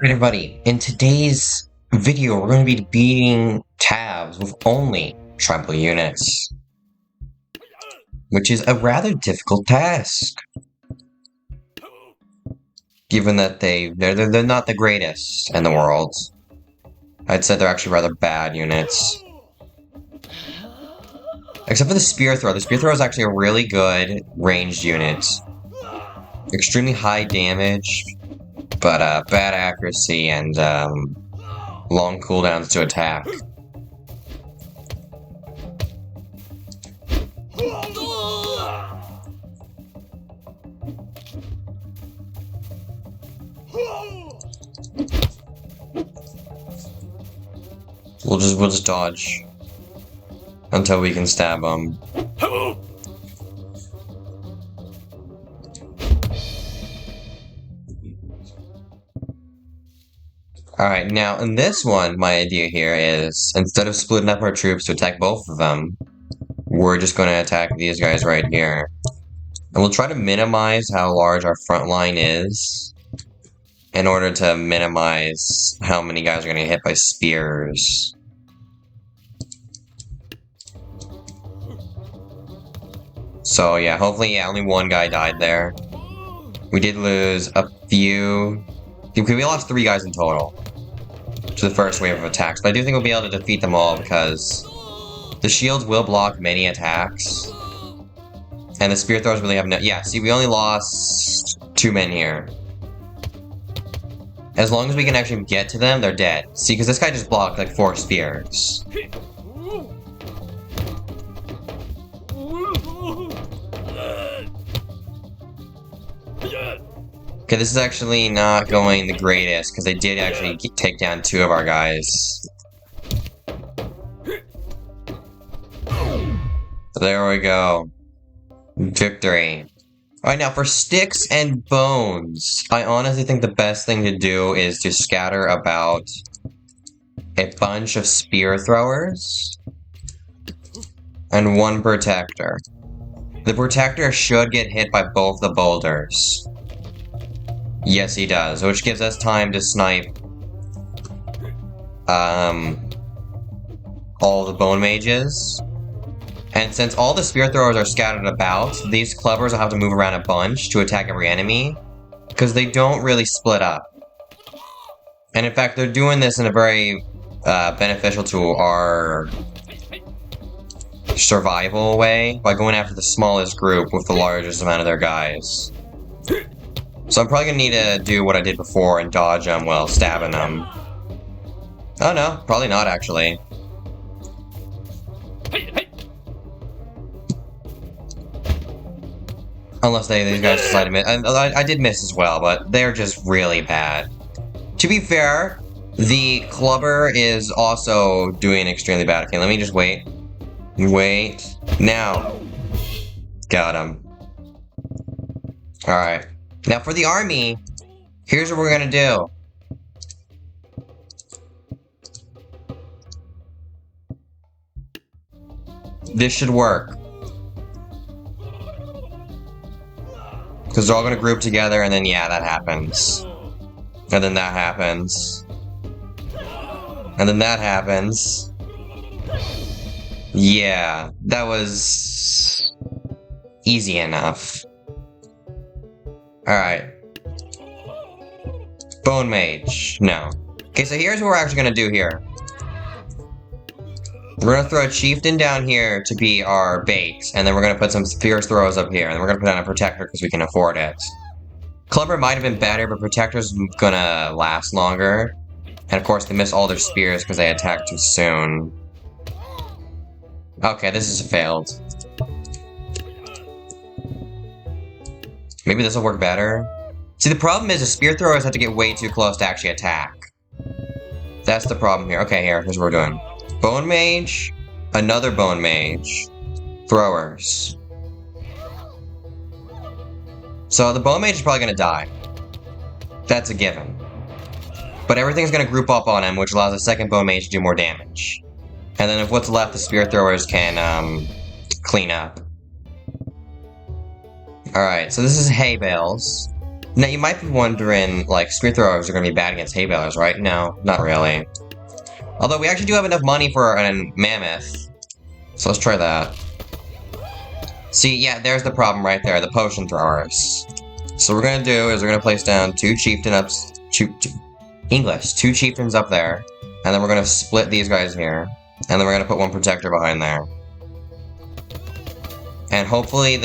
Alright, everybody, in today's video, we're going to be beating tabs with only tribal units, which is a rather difficult task, given that they're not the greatest in the world. I'd say they're actually rather bad units. Except for the spear throw. The spear throw is actually a really good ranged unit. Extremely high damage, but bad accuracy and long cooldowns to attack. We'll just dodge until we can stab them. Alright, now in this one, my idea here is, instead of splitting up our troops to attack both of them, we're just going to attack these guys right here. And we'll try to minimize how large our front line is, in order to minimize how many guys are going to get hit by spears. So yeah, hopefully only one guy died there. We did lose a few... We lost 3 guys in total to the first wave of attacks, but I do think we'll be able to defeat them all because the shields will block many attacks, and the spear throwers really have no... Yeah, see, we only lost 2 men here. As long as we can actually get to them, they're dead. See, because this guy just blocked like 4 spears. Okay, this is actually not going the greatest, because they did actually take down 2 of our guys. There we go. Victory. Alright, now for sticks and bones, I honestly think the best thing to do is to scatter about a bunch of spear throwers and 1 protector. The protector should get hit by both the boulders. Yes, he does, which gives us time to snipe all the bone mages. And since all the spear throwers are scattered about, these clubbers will have to move around a bunch to attack every enemy, because they don't really split up. And in fact, they're doing this in a very beneficial to our survival way, by going after the smallest group with the largest amount of their guys. So I'm probably gonna need to do what I did before and dodge them while stabbing them. Oh no, probably not actually. Unless these guys decide to miss. I did miss as well, but they're just really bad. To be fair, the clubber is also doing extremely bad. Okay, let me just wait. Wait. Now. Got him. Alright. Now for the army, here's what we're gonna do. This should work. Because they're all gonna group together, and then yeah, that happens. And then that happens. And then that happens. Yeah, that was easy enough. Alright. Bone Mage. No. Okay, so here's what we're actually gonna do here. We're gonna throw a Chieftain down here to be our bait, and then we're gonna put some Fierce Throws up here, and then we're gonna put down a Protector because we can afford it. Clubber might have been better, but Protector's gonna last longer. And of course, they miss all their spears because they attacked too soon. Okay, this is failed. Maybe this will work better? See, the problem is the spear throwers have to get way too close to actually attack. That's the problem here. Okay, here's what we're doing. Bone Mage, another Bone Mage, throwers. So the Bone Mage is probably going to die. That's a given. But everything's going to group up on him, which allows the second Bone Mage to do more damage. And then if what's left, the spear throwers can clean up. Alright, so this is hay bales. Now, you might be wondering, like, spear throwers are going to be bad against hay balers, right? No, not really. Although, we actually do have enough money for a mammoth. So let's try that. See, yeah, there's the problem right there, the potion throwers. So what we're going to do is we're going to place down two chieftains up there. And then we're going to split these guys here. And then we're going to put one protector behind there. And hopefully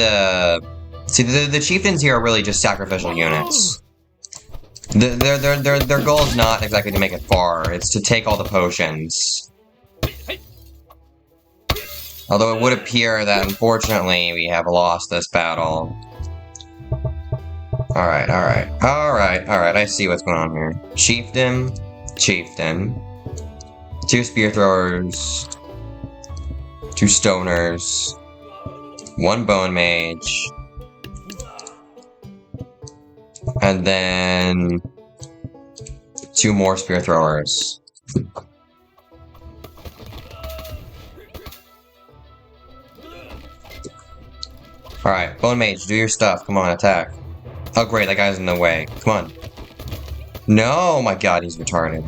See, the chieftains here are really just sacrificial units. Their goal is not exactly to make it far, it's to take all the potions. Although it would appear that, unfortunately, we have lost this battle. Alright, I see what's going on here. Chieftain. Two spear throwers. Two stoners. One bone mage. And then two more spear throwers. Alright, bone mage, do your stuff. Come on, attack. Oh great, that guy's in the way. Come on. No, my god, he's retarded.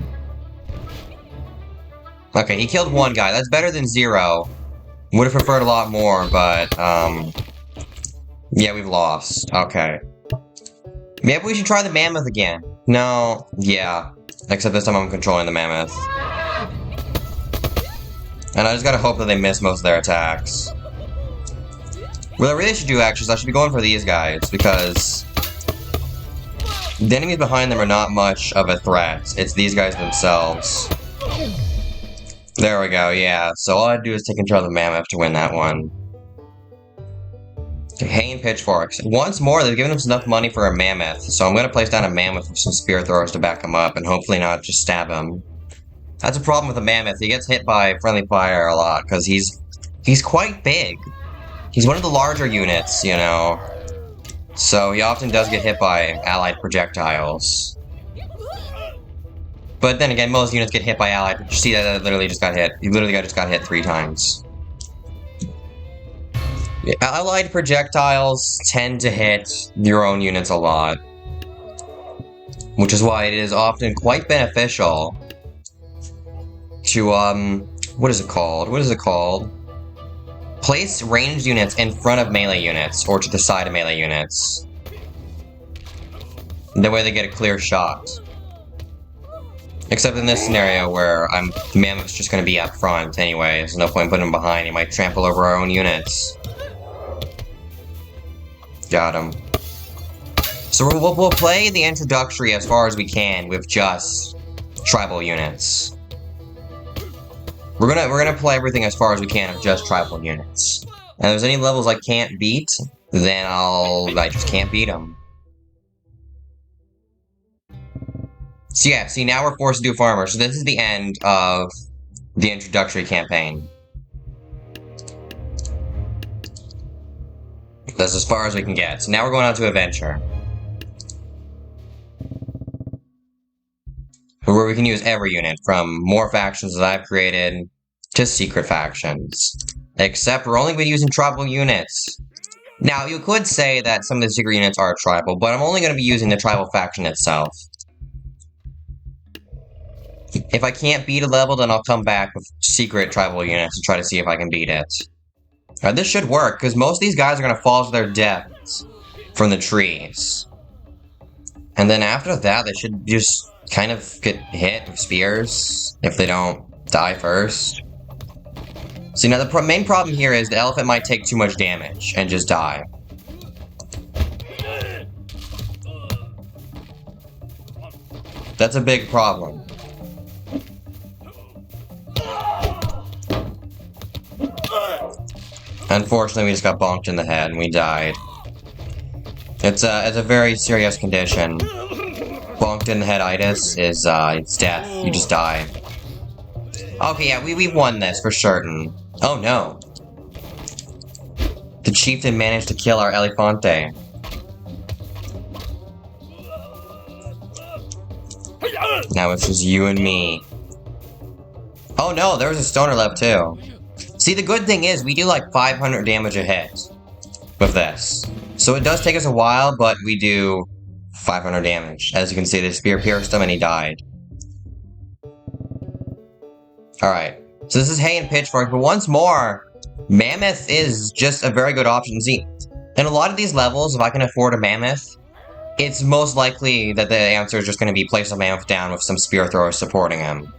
Okay, he killed one guy. That's better than 0. Would have preferred a lot more, but, yeah, we've lost. Okay. Maybe we should try the mammoth again. No, yeah. Except this time I'm controlling the mammoth. And I just gotta hope that they miss most of their attacks. What I really should do, actually, is I should be going for these guys, because the enemies behind them are not much of a threat. It's these guys themselves. There we go, yeah. So all I do is take control of the mammoth to win that one. Okay, hay and pitchforks. Once more, they've given us enough money for a mammoth, so I'm gonna place down a mammoth with some spear throwers to back him up, and hopefully not just stab him. That's a problem with a mammoth. He gets hit by friendly fire a lot, because he's quite big. He's one of the larger units, you know. So he often does get hit by allied projectiles. But then again, most units get hit by allied. You see that literally just got hit. He literally just got hit 3 times. Allied projectiles tend to hit your own units a lot. Which is why it is often quite beneficial to, what is it called? Place ranged units in front of melee units, or to the side of melee units. That way they get a clear shot. Except in this scenario where the mammoth's just gonna be up front anyway, there's no point putting him behind, he might trample over our own units. Got him. So we'll play the introductory as far as we can with just tribal units. We're gonna play everything as far as we can with just tribal units. And if there's any levels I can't beat, then I just can't beat them. So yeah, see, now we're forced to do farmer. So this is the end of the introductory campaign. That's as far as we can get. So now we're going on to adventure, where we can use every unit, from more factions that I've created to secret factions. Except we're only going to be using tribal units. Now, you could say that some of the secret units are tribal, but I'm only going to be using the tribal faction itself. If I can't beat a level, then I'll come back with secret tribal units to try to see if I can beat it. This should work, because most of these guys are going to fall to their deaths from the trees. And then after that, they should just kind of get hit with spears if they don't die first. See, now the main problem here is the elephant might take too much damage and just die. That's a big problem. Unfortunately, we just got bonked in the head and we died. It's a very serious condition. Bonked in the head-itis is, it's death. You just die. Okay, yeah, we won this for certain. Oh no. The chieftain managed to kill our Elefante. Now it's just you and me. Oh no, there was a stoner left too. See, the good thing is, we do like 500 damage a hit with this. So it does take us a while, but we do 500 damage. As you can see, the spear pierced him and he died. Alright, so this is hay and pitchfork, but once more, mammoth is just a very good option. See, in a lot of these levels, if I can afford a mammoth, it's most likely that the answer is just going to be place a mammoth down with some spear throwers supporting him.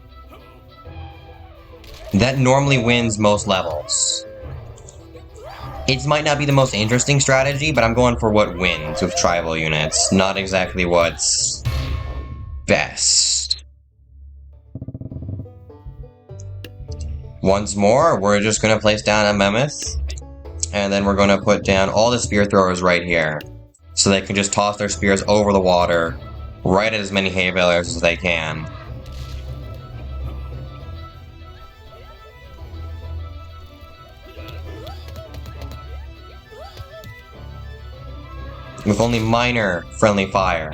That normally wins most levels. It might not be the most interesting strategy, but I'm going for what wins with tribal units, not exactly what's best. Once more, we're just going to place down a mammoth, and then we're going to put down all the spear throwers right here, so they can just toss their spears over the water, right at as many hay balers as they can. With only minor friendly fire.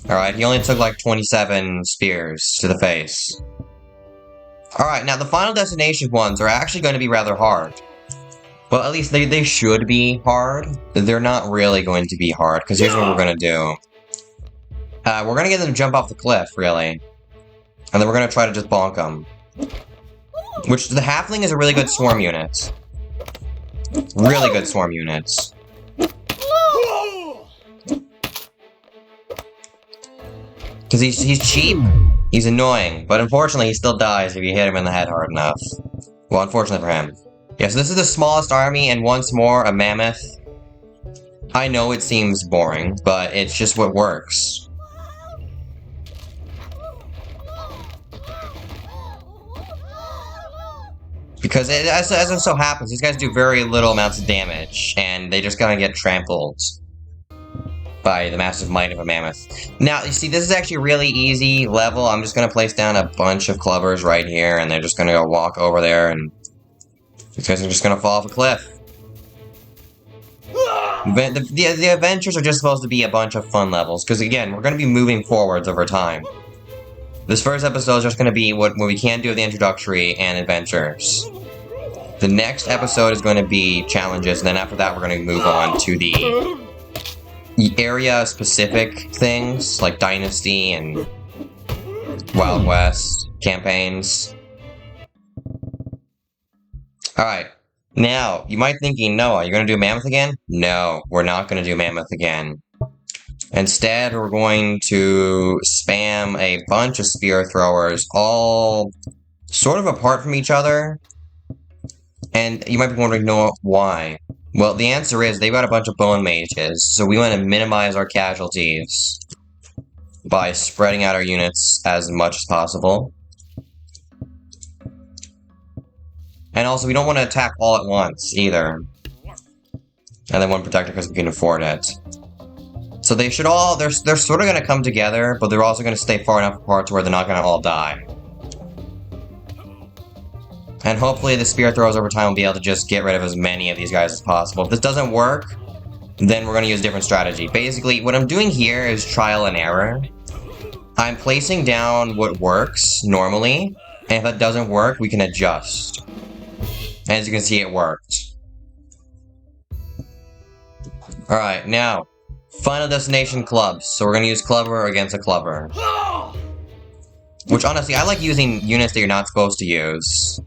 Alright, he only took like 27 spears to the face. Alright, now the final destination ones are actually going to be rather hard. Well, at least they should be hard. They're not really going to be hard, because here's what we're going to do. We're going to get them to jump off the cliff, really. And then we're going to try to just bonk them. Which, the halfling is a really good swarm unit. Really good swarm units. Because he's cheap, he's annoying, but unfortunately he still dies if you hit him in the head hard enough. Well, unfortunately for him. Yeah, so this is the smallest army, and once more, a mammoth. I know it seems boring, but it's just what works. Because as it so happens, these guys do very little amounts of damage, and they just gonna get trampled by the massive might of a mammoth. Now, you see, this is actually a really easy level. I'm just gonna place down a bunch of clubbers right here, and they're just gonna go walk over there, and these guys are just gonna fall off a cliff. The adventures are just supposed to be a bunch of fun levels, because again, we're gonna be moving forwards over time. This first episode is just gonna be what we can do with the introductory and adventures. The next episode is going to be challenges, and then after that we're gonna move on to the area-specific things, like Dynasty and Wild West campaigns. Alright, now, you might be thinking, Noah, you're gonna do Mammoth again? No, we're not gonna do Mammoth again. Instead, we're going to spam a bunch of spear throwers, all sort of apart from each other. And you might be wondering, Noah, why? Well, the answer is they've got a bunch of bone mages, so we want to minimize our casualties by spreading out our units as much as possible. And also, we don't want to attack all at once, either. And then one protector because we can afford it. So they should all, they're sort of going to come together, but they're also going to stay far enough apart to where they're not going to all die. And hopefully the spear throwers over time will be able to just get rid of as many of these guys as possible. If this doesn't work, then we're going to use a different strategy. Basically, what I'm doing here is trial and error. I'm placing down what works normally, and if that doesn't work, we can adjust. As you can see, it worked. Alright, now, final destination clubs. So we're going to use clubber against a clubber. Which, honestly, I like using units that you're not supposed to use.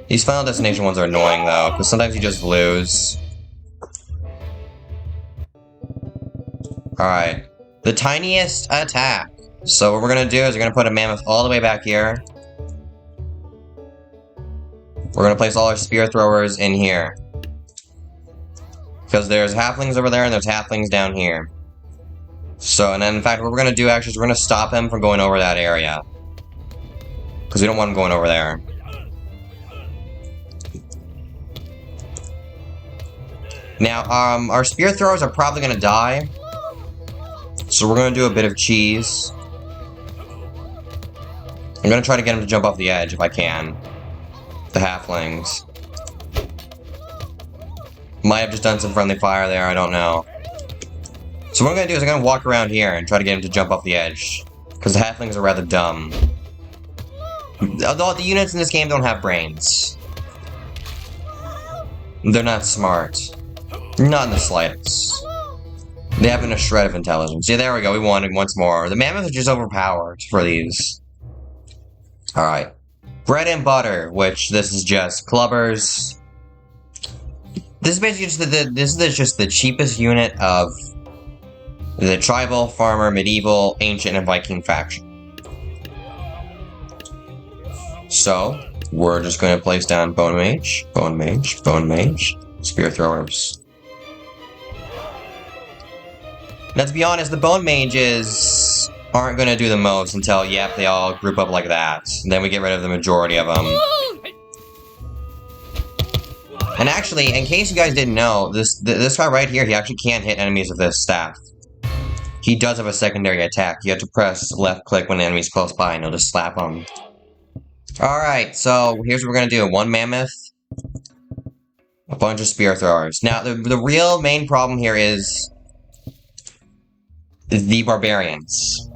These final destination ones are annoying, though, because sometimes you just lose. Alright. The tiniest attack. So what we're going to do is we're going to put a mammoth all the way back here. We're going to place all our spear throwers in here. Because there's halflings over there and there's halflings down here. So, and then in fact what we're going to do actually is we're going to stop him from going over that area. Because we don't want him going over there. Now, our spear throwers are probably going to die. So we're going to do a bit of cheese. I'm going to try to get him to jump off the edge if I can. The halflings. Might have just done some friendly fire there, I don't know. So what I'm going to do is I'm going to walk around here and try to get him to jump off the edge. Because the halflings are rather dumb. Although the units in this game don't have brains. They're not smart. Not in the slightest. They haven't a shred of intelligence. Yeah, there we go. We won it once more. The mammoths are just overpowered for these. Alright. Bread and butter, which this is just clubbers. This is basically just the cheapest unit of the tribal, farmer, medieval, ancient, and Viking faction. So, we're just going to place down bone mage, bone mage, bone mage, spear throwers. Now, to be honest, the bone mages aren't going to do the most until, yep, they all group up like that. And then we get rid of the majority of them. And actually, in case you guys didn't know, this guy right here, he actually can't hit enemies with this staff. He does have a secondary attack. You have to press left click when the enemy's close by and he'll just slap them. Alright, so here's what we're going to do. One mammoth. A bunch of spear throwers. Now, the real main problem here is the barbarians.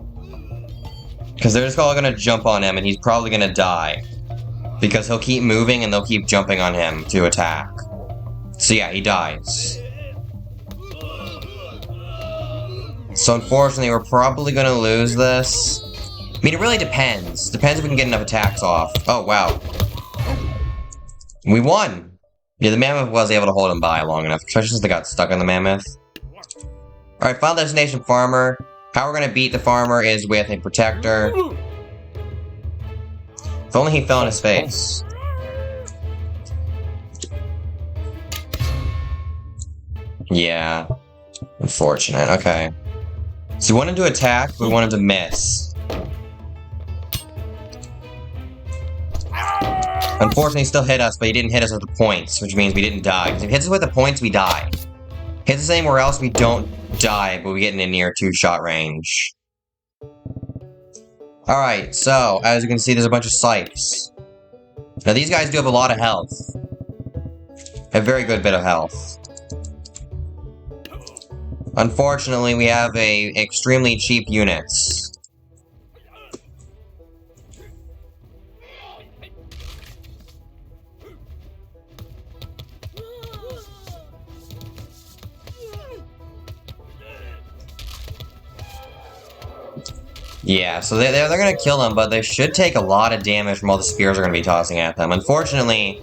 Because they're just all gonna jump on him and he's probably gonna die. Because he'll keep moving and they'll keep jumping on him to attack. So yeah, he dies. So unfortunately, we're probably gonna lose this. I mean, it really depends. Depends if we can get enough attacks off. Oh, wow. We won! Yeah, the mammoth was able to hold him by long enough, especially since they got stuck on the mammoth. Alright, final destination farmer. How we're gonna beat the farmer is with a protector. If only he fell in his face. Yeah. Unfortunate, okay. So we want him to attack, but we want him to miss. Unfortunately, he still hit us, but he didn't hit us with the points, which means we didn't die. Because if he hits us with the points, we die. Hits us anywhere else, we don't die, but we get in a near two-shot range. Alright, so, as you can see, there's a bunch of scythes. Now, these guys do have a lot of health. A very good bit of health. Unfortunately, we have extremely cheap units. Yeah, so they're gonna kill them, but they should take a lot of damage from all the spears they're gonna be tossing at them. Unfortunately,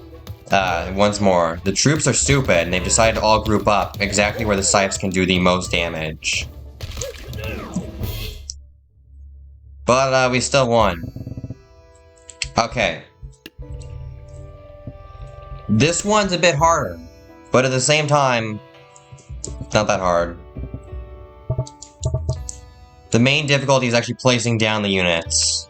once more, the troops are stupid, and they've decided to all group up exactly where the scythes can do the most damage. But, we still won. Okay. This one's a bit harder, but at the same time, it's not that hard. The main difficulty is actually placing down the units.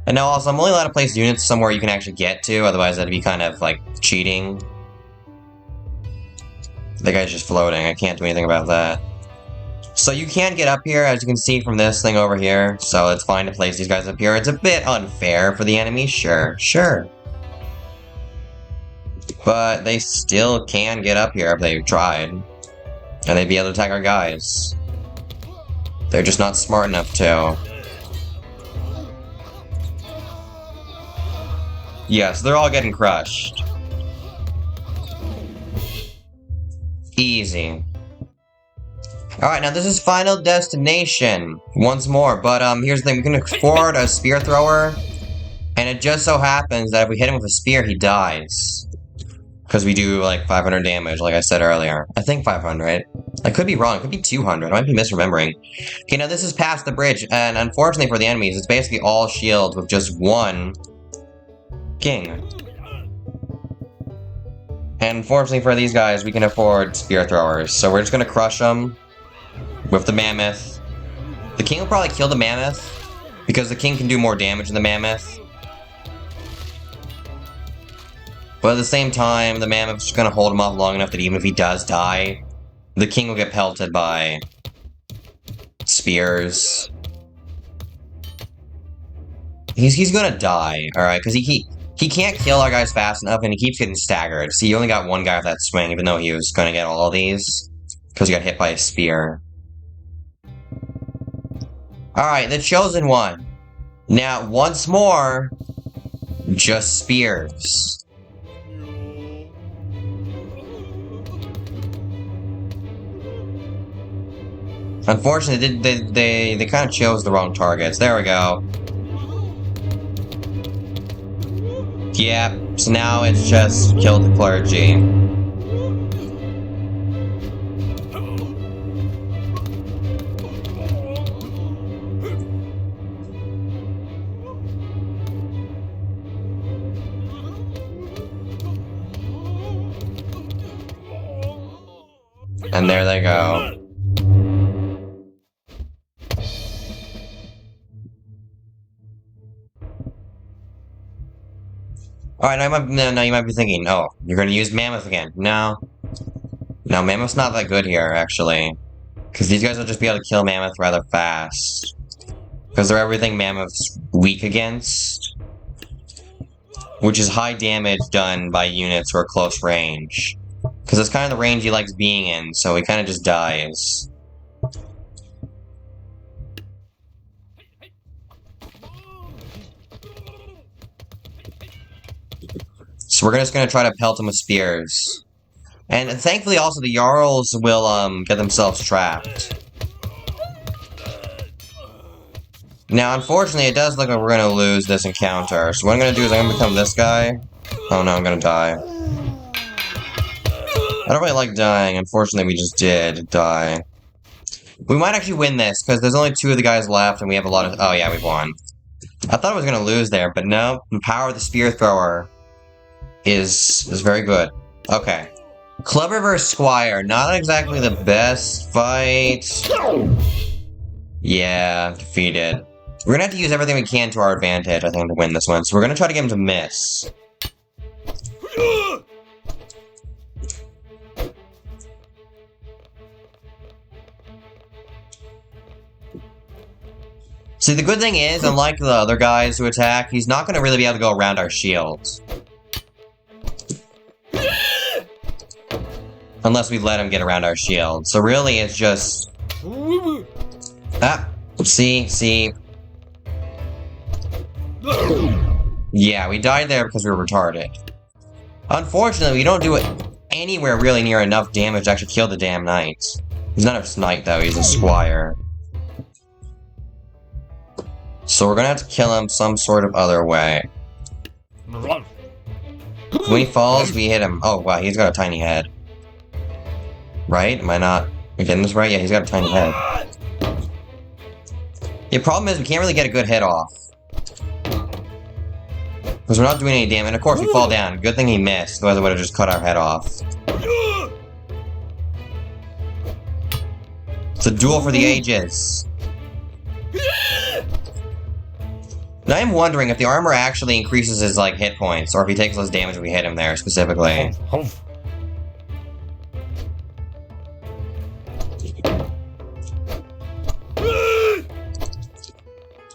And now also, I'm only allowed to place units somewhere you can actually get to, otherwise that'd be kind of, like, cheating. The guy's just floating, I can't do anything about that. So you can get up here, as you can see from this thing over here, so it's fine to place these guys up here. It's a bit unfair for the enemy, sure. But they still can get up here if they tried. And they'd be able to attack our guys. They're just not smart enough to. Yes, they're all getting crushed. Easy. Alright, now this is final destination. Once more, but here's the thing. We can afford a spear thrower. And it just so happens that if we hit him with a spear, he dies. Because we do, like, 500 damage, like I said earlier. I think 500. I could be wrong. It could be 200. I might be misremembering. Okay, now this is past the bridge, and unfortunately for the enemies, it's basically all shields with just one king. And unfortunately for these guys, we can afford spear throwers. So we're just going to crush them with the mammoth. The king will probably kill the mammoth, because the king can do more damage than the mammoth. But at the same time, the mammoth's just gonna hold him off long enough that even if he does die, the king will get pelted by spears. He's gonna die, alright, because he can't kill our guys fast enough, and he keeps getting staggered. See, he only got one guy with that swing, even though he was gonna get all of these, because he got hit by a spear. Alright, the chosen one. Now, once more, just spears. Unfortunately, they kind of chose the wrong targets. There we go. Yep, so now it's just kill the clergy. And there they go. Alright, now you might be thinking, oh, you're gonna use Mammoth again. No. No, Mammoth's not that good here, actually. Because these guys will just be able to kill Mammoth rather fast. Because they're everything Mammoth's weak against. Which is high damage done by units who are close range. Because it's kind of the range he likes being in, so he kind of just dies. So we're just gonna try to pelt him with spears. And thankfully also the Jarls will, get themselves trapped. Now, unfortunately, it does look like we're gonna lose this encounter. So what I'm gonna do is I'm gonna become this guy. Oh no, I'm gonna die. I don't really like dying. Unfortunately, we just did die. We might actually win this, because there's only 2 of the guys left, and we have a lot of... Oh yeah, we've won. I thought I was gonna lose there, but no. The power of the spear thrower is very good. Okay. Clubber vs. Squire. Not exactly the best fight. Yeah, defeated. We're gonna have to use everything we can to our advantage, I think, to win this one. So we're gonna try to get him to miss. See, the good thing is, unlike the other guys who attack, he's not gonna really be able to go around our shields. Unless we let him get around our shield. So really, it's just... Ah! See? Yeah, we died there because we were retarded. Unfortunately, we don't do it anywhere really near enough damage to actually kill the damn knight. He's not a knight, though. He's a squire. So we're gonna have to kill him some sort of other way. When he falls, we hit him. Oh, wow, he's got a tiny head. Right? Am I not getting this right? Yeah, he's got a tiny head. The problem is we can't really get a good hit off. Because we're not doing any damage. And of course we fall down. Good thing he missed, otherwise I would have just cut our head off. It's a duel for the ages. Now I'm wondering if the armor actually increases his, like, hit points, or if he takes less damage when we hit him there, specifically.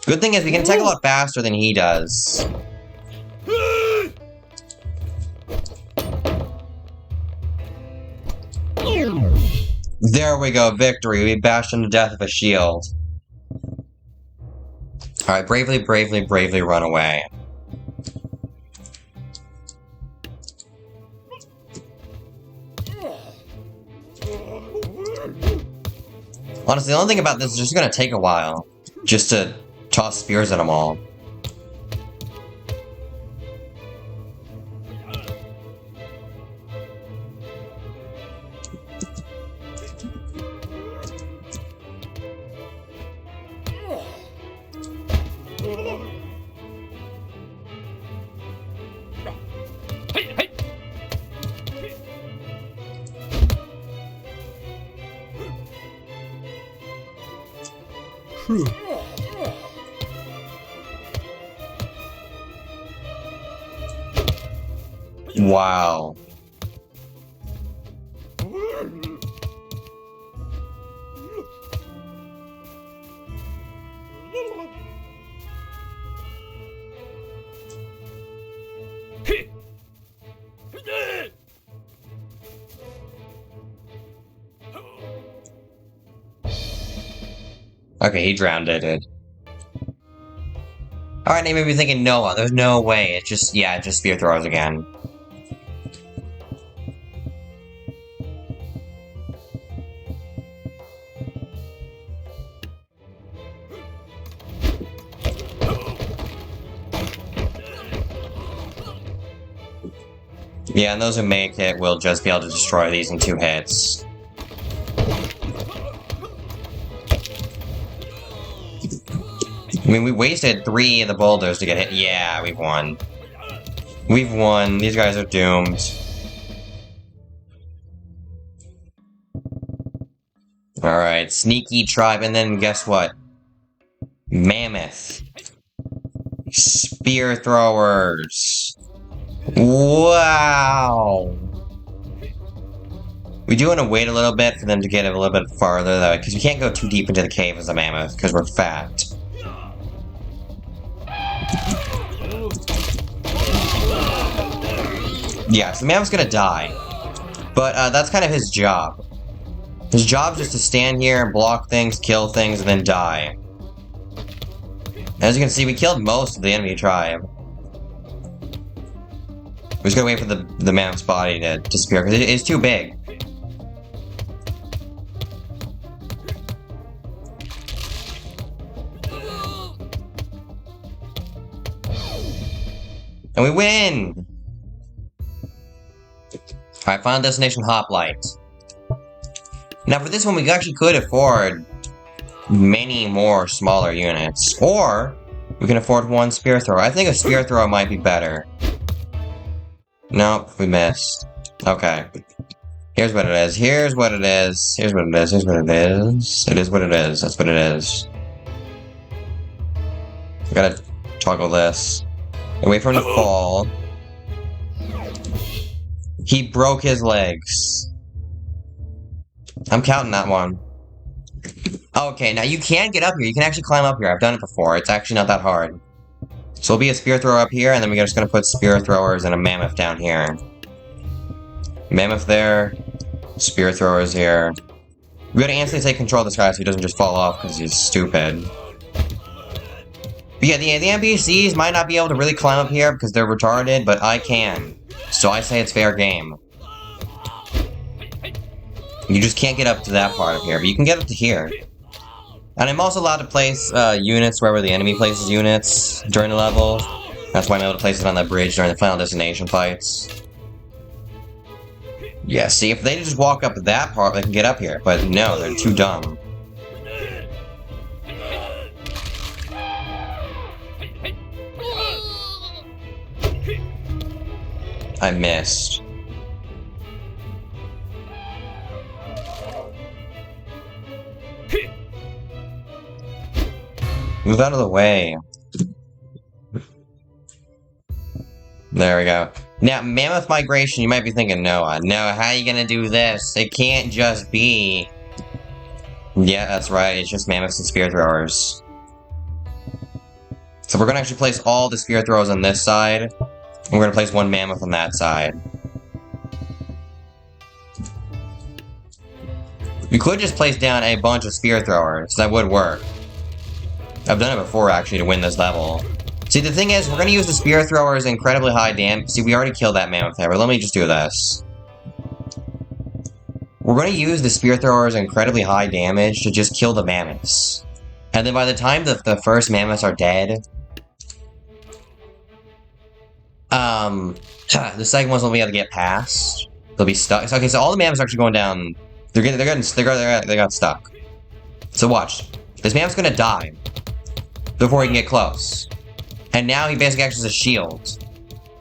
Good thing is we can attack a lot faster than he does. There we go, victory. We bashed him to death with a shield. Alright, bravely run away. Honestly, the only thing about this is just gonna take a while. Just to toss spears at them all. Wow. Okay, he drowned it. Alright, you may be thinking, Noah, there's no way. It's just, yeah, it's just spear throwers again. Yeah, and those who make it will just be able to destroy these in 2 hits. I mean, we wasted 3 of the boulders to get hit. Yeah, we've won. We've won. These guys are doomed. Alright, sneaky tribe, and then guess what? Mammoth. Spear throwers. Wow! We do want to wait a little bit for them to get a little bit farther, though, because we can't go too deep into the cave as a mammoth, because we're fat. Yeah, so the mammoth's gonna die. But that's kind of his job. His job is just to stand here and block things, kill things, and then die. As you can see, we killed most of the enemy tribe. We're just gonna wait for the mammoth's body to disappear, because it is too big. And we win! Alright, final destination Hoplite. Now for this one, we actually could afford many more smaller units. Or, we can afford 1 spear thrower. I think a spear thrower might be better. Nope, we missed. Okay. Here's what it is. Here's what it is. Here's what it is. Here's what it is. It is what it is. That's what it is. I gotta toggle this. Wait for him to fall. He broke his legs. I'm counting that one. Okay, now you can get up here. You can actually climb up here. I've done it before. It's actually not that hard. So it'll be a spear thrower up here, and then we're just gonna put spear throwers and a mammoth down here. Mammoth there. Spear throwers here. We gotta instantly take control of this guy so he doesn't just fall off because he's stupid. But yeah, the NPCs might not be able to really climb up here because they're retarded, but I can. So I say it's fair game. You just can't get up to that part of here, but you can get up to here. And I'm also allowed to place units wherever the enemy places units during the level. That's why I'm able to place it on that bridge during the final destination fights. Yeah, see, if they just walk up that part, they can get up here. But no, they're too dumb. I missed. Move out of the way. There we go. Now, mammoth migration, you might be thinking, Noah, how are you gonna do this? It can't just be... Yeah, that's right, it's just mammoths and spear throwers. So we're gonna actually place all the spear throwers on this side, and we're gonna place 1 mammoth on that side. You could just place down a bunch of spear throwers, that would work. I've done it before, actually, to win this level. See, the thing is, we're gonna use the spear throwers incredibly high damage. See, we already killed that mammoth there, but let me just do this. We're gonna use the spear throwers incredibly high damage to just kill the mammoths. And then by the time the first mammoths are dead, the second ones will be able to get past. They'll be stuck. So, okay, so all the mammoths are actually going down. They got stuck. So watch. This mammoth's gonna die before he can get close. And now he basically acts as a shield.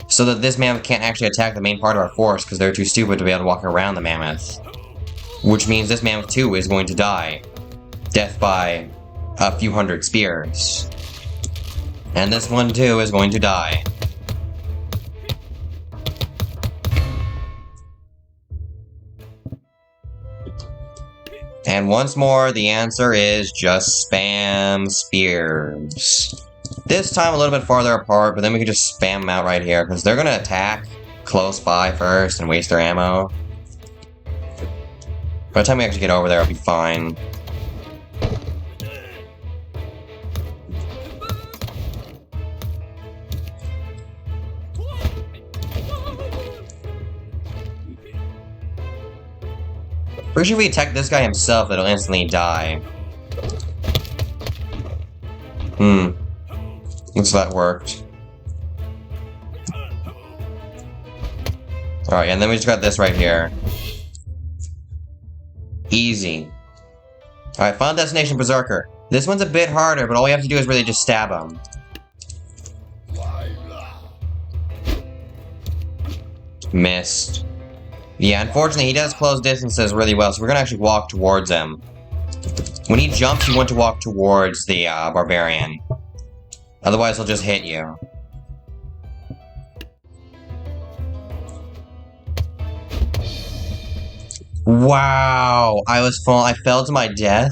So that this mammoth can't actually attack the main part of our force because they're too stupid to be able to walk around the mammoth. Which means this mammoth too is going to die. Death by a few hundred spears. And this one too is going to die. And once more, the answer is just spam spears. This time a little bit farther apart, but then we can just spam them out right here, because they're going to attack close by first and waste their ammo. By the time we actually get over there, it'll be fine. Pretty sure if we attack this guy himself, it'll instantly die. Looks like that worked. Alright, and then we just got this right here. Easy. Alright, final destination, Berserker. This one's a bit harder, but all we have to do is really just stab him. Missed. Yeah, unfortunately, he does close distances really well, so we're gonna actually walk towards him. When he jumps, you want to walk towards the barbarian. Otherwise, he'll just hit you. Wow! I fell to my death,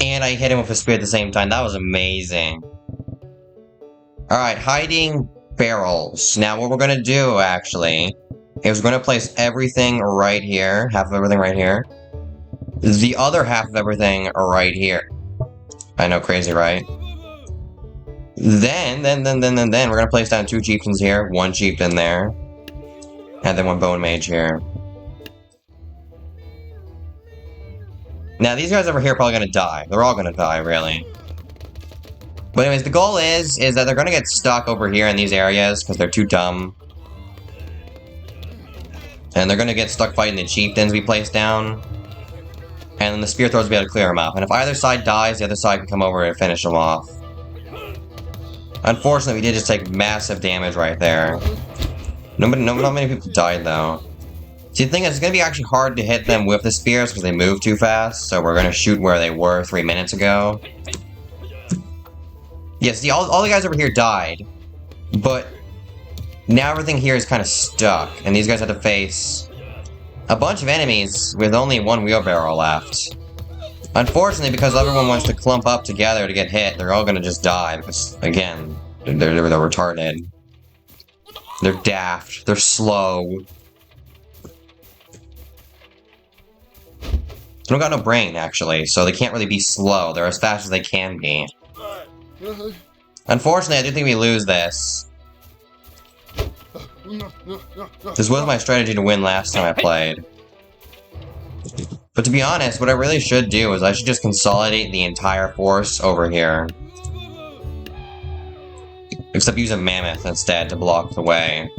and I hit him with a spear at the same time. That was amazing. Alright, hiding barrels. Now, what we're gonna do, actually, is we're gonna place everything right here. Half of everything right here. The other half of everything right here. I know, crazy, right? Then, we're gonna place down 2 chieftains here, 1 chieftain there, and then 1 bone mage here. Now, these guys over here are probably gonna die. They're all gonna die, really. But anyways, the goal is that they're gonna get stuck over here in these areas, because they're too dumb. And they're gonna get stuck fighting the chieftains we placed down. And then the spear throwers will be able to clear them up. And if either side dies, the other side can come over and finish them off. Unfortunately, we did just take massive damage right there. Not many people died, though. See, the thing is, it's going to be actually hard to hit them with the spears because they move too fast, so we're going to shoot where they were 3 minutes ago. Yeah, see, all the guys over here died, but now everything here is kind of stuck, and these guys have to face a bunch of enemies with only 1 wheelbarrow left. Unfortunately, because everyone wants to clump up together to get hit, they're all going to just die because, again, they're retarded. They're daft. They're slow. They don't got no brain, actually, so they can't really be slow. They're as fast as they can be. Unfortunately, I do think we lose this. This was my strategy to win last time I played. But to be honest, what I really should do is I should just consolidate the entire force over here. Except use a mammoth instead to block the way.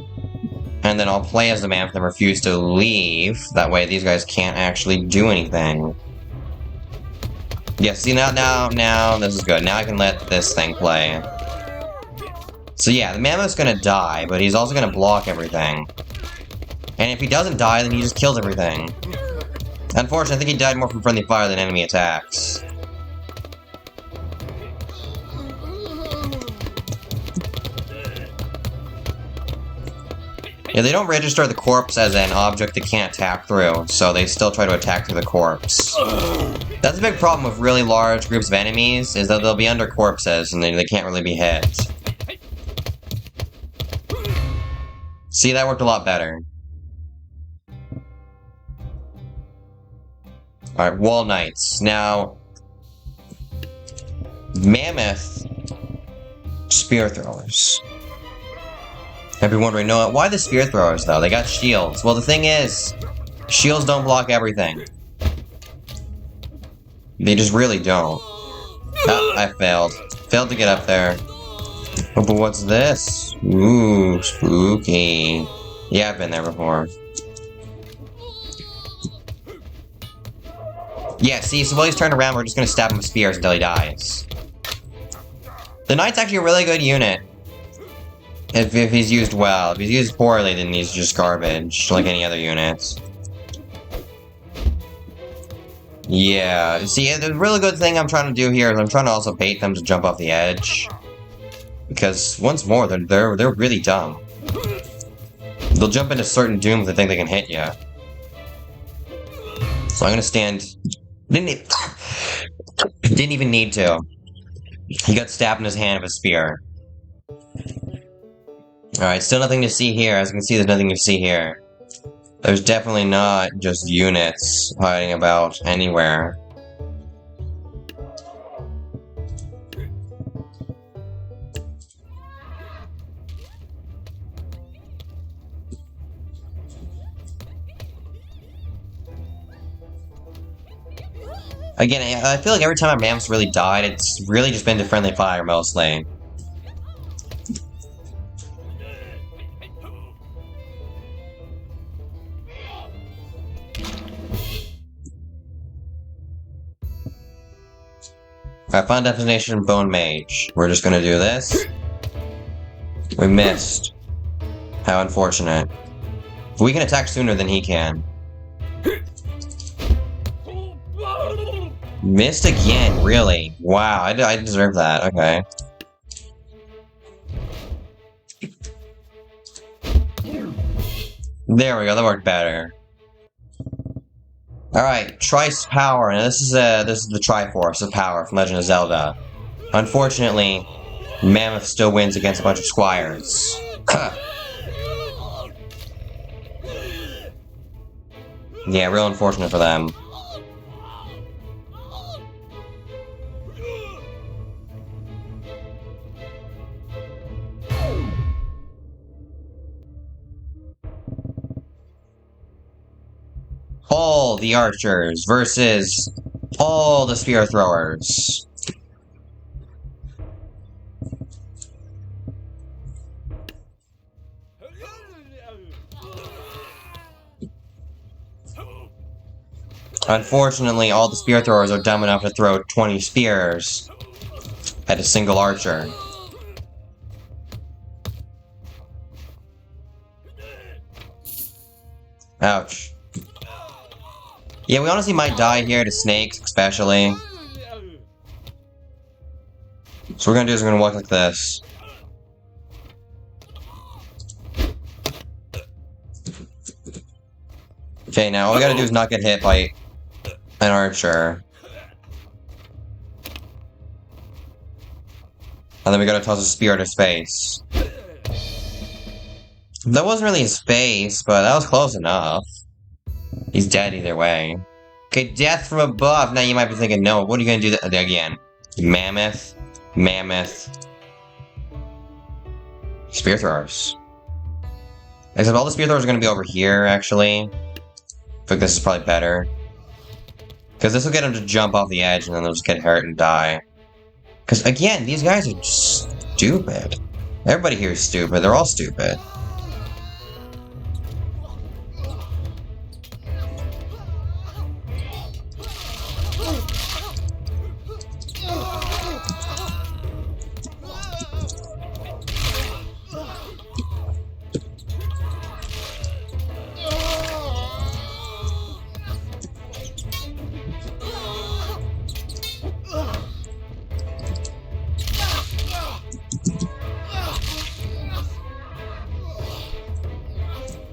And then I'll play as the mammoth and refuse to leave. That way these guys can't actually do anything. Yeah, see now, this is good. Now I can let this thing play. So yeah, the mammoth's gonna die, but he's also gonna block everything. And if he doesn't die, then he just kills everything. Unfortunately, I think he died more from friendly fire than enemy attacks. Yeah, they don't register the corpse as an object they can't attack through, so they still try to attack through the corpse. That's a big problem with really large groups of enemies, is that they'll be under corpses and they can't really be hit. See, that worked a lot better. Alright, Wall Knights. Now, Mammoth Spear Throwers. I'd be wondering, no, why the Spear Throwers, though? They got shields. Well, the thing is, shields don't block everything. They just really don't. Ah, I failed. Failed to get up there. Oh, but what's this? Ooh, spooky. Yeah, I've been there before. Yeah, see, so while he's turned around, we're just gonna stab him with spears until he dies. The Knight's actually a really good unit. If he's used well. If he's used poorly, then he's just garbage, like any other units. Yeah, see, the really good thing I'm trying to do here is I'm trying to also bait them to jump off the edge. Because, once more, they're really dumb. They'll jump into certain dooms if they think they can hit you. So I'm gonna stand... Didn't even need to. He got stabbed in his hand with a spear. Alright, still nothing to see here. As you can see, there's nothing to see here. There's definitely not just units hiding about anywhere. Again, I feel like every time our mammoths really died, it's really just been to friendly fire, mostly. Alright, final destination, Bone Mage. We're just gonna do this. We missed. How unfortunate. We can attack sooner than he can. Missed again, really? Wow, I deserve that, okay. There we go, that worked better. Alright, Trice Power. Now this is the Triforce of Power from Legend of Zelda. Unfortunately, Mammoth still wins against a bunch of squires. Yeah, real unfortunate for them. All the archers versus all the spear throwers. Unfortunately, all the spear throwers are dumb enough to throw 20 spears at a single archer. Ouch. Yeah, we honestly might die here to snakes, especially. So what we're gonna do is we're gonna walk like this. Okay, now all we gotta do is not get hit by an archer. And then we gotta toss a spear at his face. That wasn't really his face, but that was close enough. He's dead either way. Okay, death from above. Now you might be thinking, no, what are you gonna do again? Mammoth. Mammoth. Spear throwers. Except all the spear throwers are gonna be over here, actually. I think this is probably better. Because this will get them to jump off the edge and then they'll just get hurt and die. Because again, these guys are stupid. Everybody here is stupid. They're all stupid.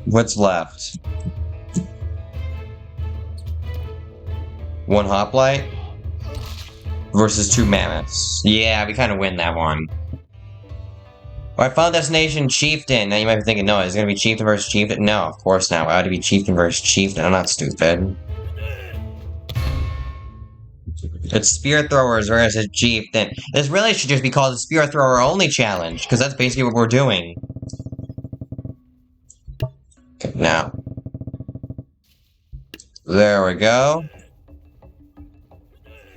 What's left? One hoplite versus two mammoths. Yeah, we kind of win that one. Alright, final destination, Chieftain. Now you might be thinking, no, is it going to be Chieftain versus Chieftain? No, of course not. Why would it be Chieftain versus Chieftain? I'm not stupid. It's Spear Throwers versus Chieftain. This really should just be called the Spear Thrower Only Challenge, because that's basically what we're doing. Okay, now. There we go.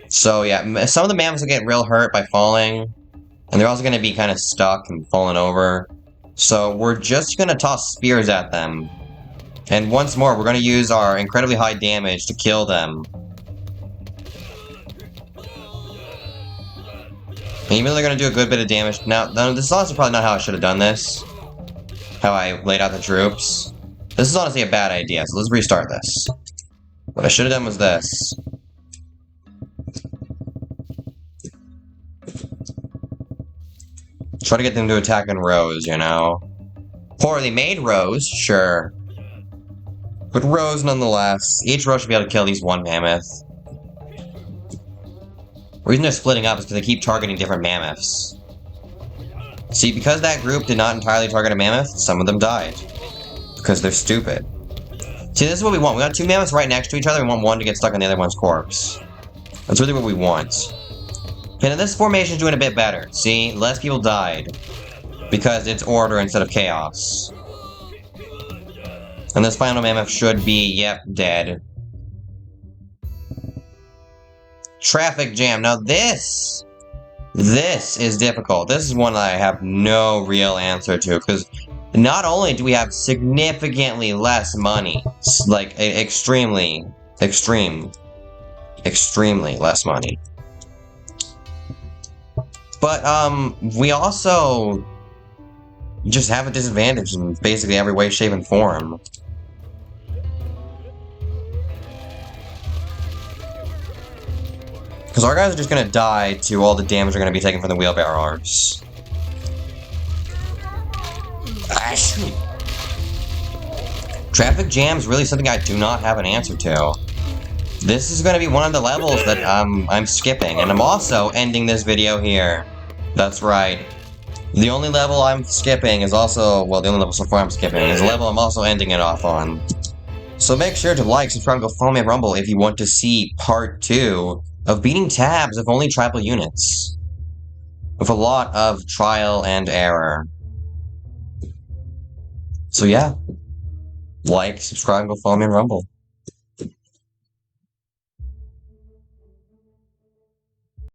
So yeah, some of the mammoths will get real hurt by falling. And they're also going to be kind of stuck and falling over. So we're just going to toss spears at them. And once more, we're going to use our incredibly high damage to kill them. And even though they're going to do a good bit of damage... Now, this is honestly probably not how I should have done this. How I laid out the troops. This is honestly a bad idea, so let's restart this. What I should have done was this. Try to get them to attack in rows, you know? Poorly made rows, sure. But rows nonetheless. Each row should be able to kill at least one mammoth. The reason they're splitting up is because they keep targeting different mammoths. See, because that group did not entirely target a mammoth, some of them died. Because they're stupid. See, this is what we want. We got two mammoths right next to each other. We want one to get stuck on the other one's corpse. That's really what we want. Okay, now this formation's doing a bit better. See, less people died. Because it's order instead of chaos. And this final mammoth should be, yep, dead. Traffic jam. Now this is difficult. This is one that I have no real answer to. Because not only do we have significantly less money. Like, extremely less money. But, we also just have a disadvantage in basically every way, shape, and form. Because our guys are just gonna die to all the damage they're gonna be taking from the wheelbarrows. Traffic jam is really something I do not have an answer to. This is gonna be one of the levels that I'm skipping, and I'm also ending this video here. That's right. The only level I'm skipping is also, well, the only level so far I'm skipping is a level I'm also ending it off on. So make sure to like, subscribe, and go follow me at Rumble if you want to see part 2 of beating tabs with only tribal units. With a lot of trial and error. So yeah. Like, subscribe, and go follow me at Rumble.